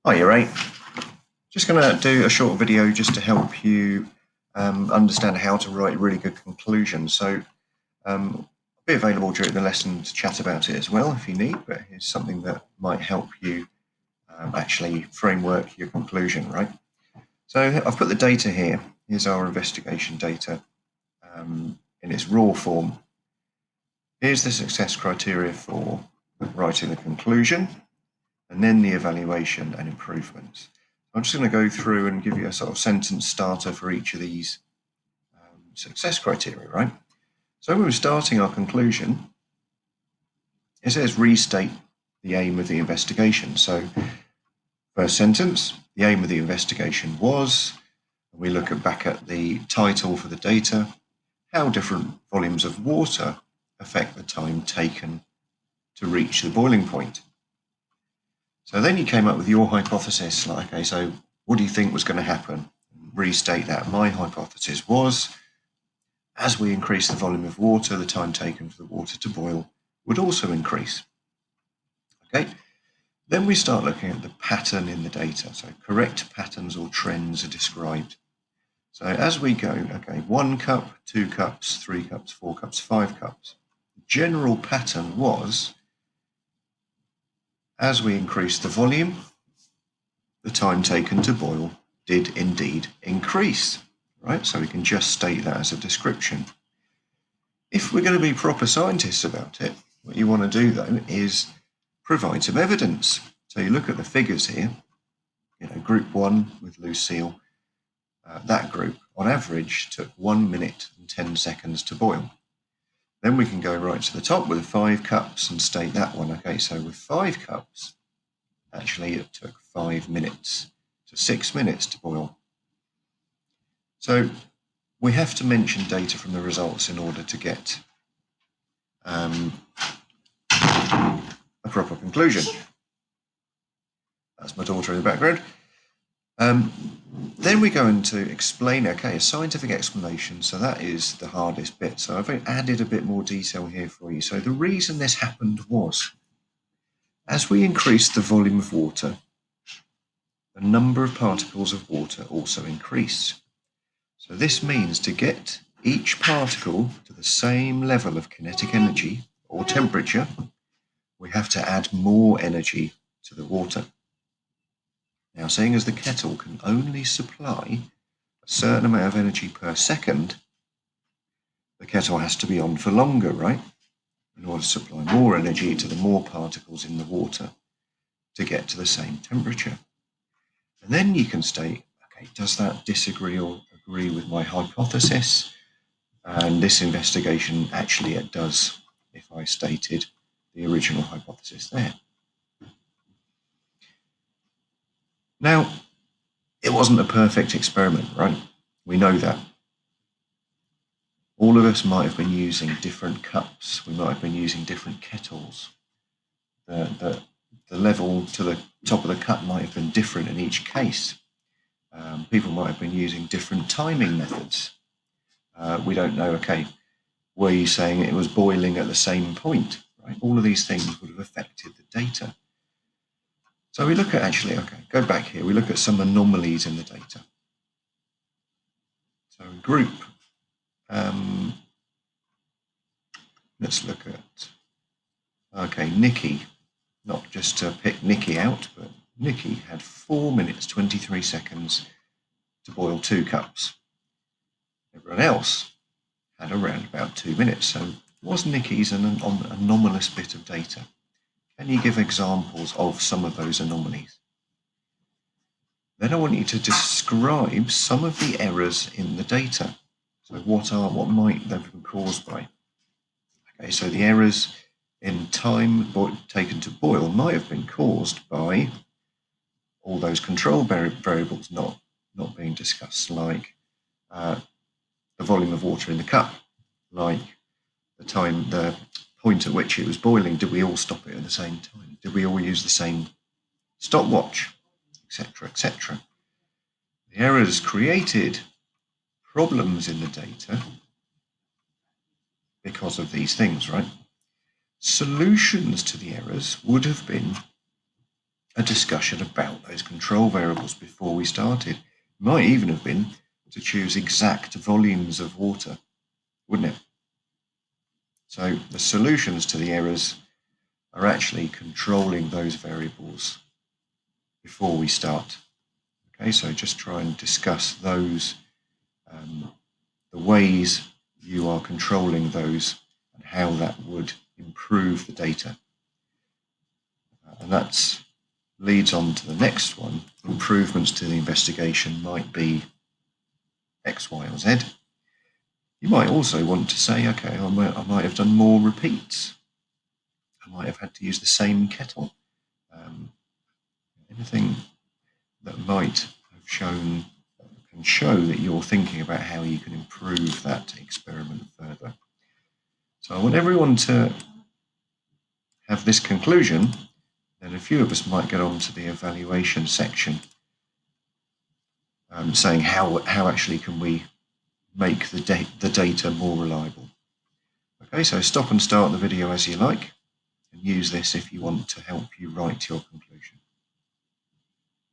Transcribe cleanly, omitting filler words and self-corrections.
Hi, you're right. Just going to do a short video just to help you understand how to write really good conclusions. So I'll be available during the lesson to chat about it as well if you need, but it's something that might help you actually framework your conclusion, right? So I've put the data here. Here's our investigation data in its raw form. Here's the success criteria for writing the conclusion, and then the evaluation and improvements. I'm just going to go through and give you a sort of sentence starter for each of these success criteria, right? So when we're starting our conclusion, it says restate the aim of the investigation. So first sentence, the aim of the investigation was, we look back at the title for the data, how different volumes of water affect the time taken to reach the boiling point. So then you came up with your hypothesis, like, okay, so what do you think was going to happen? Restate that. My hypothesis was, as we increase the volume of water, the time taken for the water to boil would also increase. Okay, then we start looking at the pattern in the data. So correct patterns or trends are described. So as we go, okay, 1 cup, 2 cups, 3 cups, 4 cups, 5 cups. The general pattern was, as we increase the volume, the time taken to boil did indeed increase, right? So we can just state that as a description. If we're going to be proper scientists about it, what you want to do though is provide some evidence. So you look at the figures here, group 1 with Lucille, that group on average took 1 minute and 10 seconds to boil. Then we can go right to the top with 5 cups and state that one. Okay, so with 5 cups, actually it took 5 minutes to 6 minutes to boil. So we have to mention data from the results in order to get a proper conclusion. That's my daughter in the background. Then we go into explain, okay, a scientific explanation. So that is the hardest bit. So I've added a bit more detail here for you. So the reason this happened was, as we increased the volume of water, the number of particles of water also increased. So this means to get each particle to the same level of kinetic energy or temperature, we have to add more energy to the water. Now, seeing as the kettle can only supply a certain amount of energy per second, the kettle has to be on for longer, right? In order to supply more energy to the more particles in the water to get to the same temperature. And then you can state, okay, does that disagree or agree with my hypothesis? And this investigation, actually it does, if I stated the original hypothesis there. Now, it wasn't a perfect experiment, right? We know that. All of us might have been using different cups. We might have been using different kettles. The level to the top of the cup might have been different in each case. People might have been using different timing methods. We don't know, okay, were you saying it was boiling at the same point, right? All of these things would have affected the data. So we look at actually, okay, go back here, we look at some anomalies in the data. So group, let's look at, okay, Nikki, not just to pick Nikki out, but Nikki had 4 minutes, 23 seconds to boil 2 cups. Everyone else had around about 2 minutes. So was Nikki's an anomalous bit of data? Can you give examples of some of those anomalies? Then I want you to describe some of the errors in the data. So what might they have been caused by? Okay, so the errors in time taken to boil might have been caused by all those control variables not being discussed, like the volume of water in the cup, like the point at which it was boiling. Did we all stop it at the same time? Did we all use the same stopwatch, etc., etc.? The errors created problems in the data because of these things, right? Solutions to the errors would have been a discussion about those control variables before we started. It might even have been to choose exact volumes of water, wouldn't it? So the solutions to the errors are actually controlling those variables before we start. Okay, so just try and discuss those, the ways you are controlling those and how that would improve the data. And that leads on to the next one. Improvements to the investigation might be X, Y, or Z. You might also want to say, okay, I might have done more repeats. I might have had to use the same kettle. Anything that might have shown, can show that you're thinking about how you can improve that experiment further. So I want everyone to have this conclusion, then a few of us might get on to the evaluation section, saying how actually can we make the data more reliable. Okay, so stop and start the video as you like, and use this if you want to help you write your conclusion.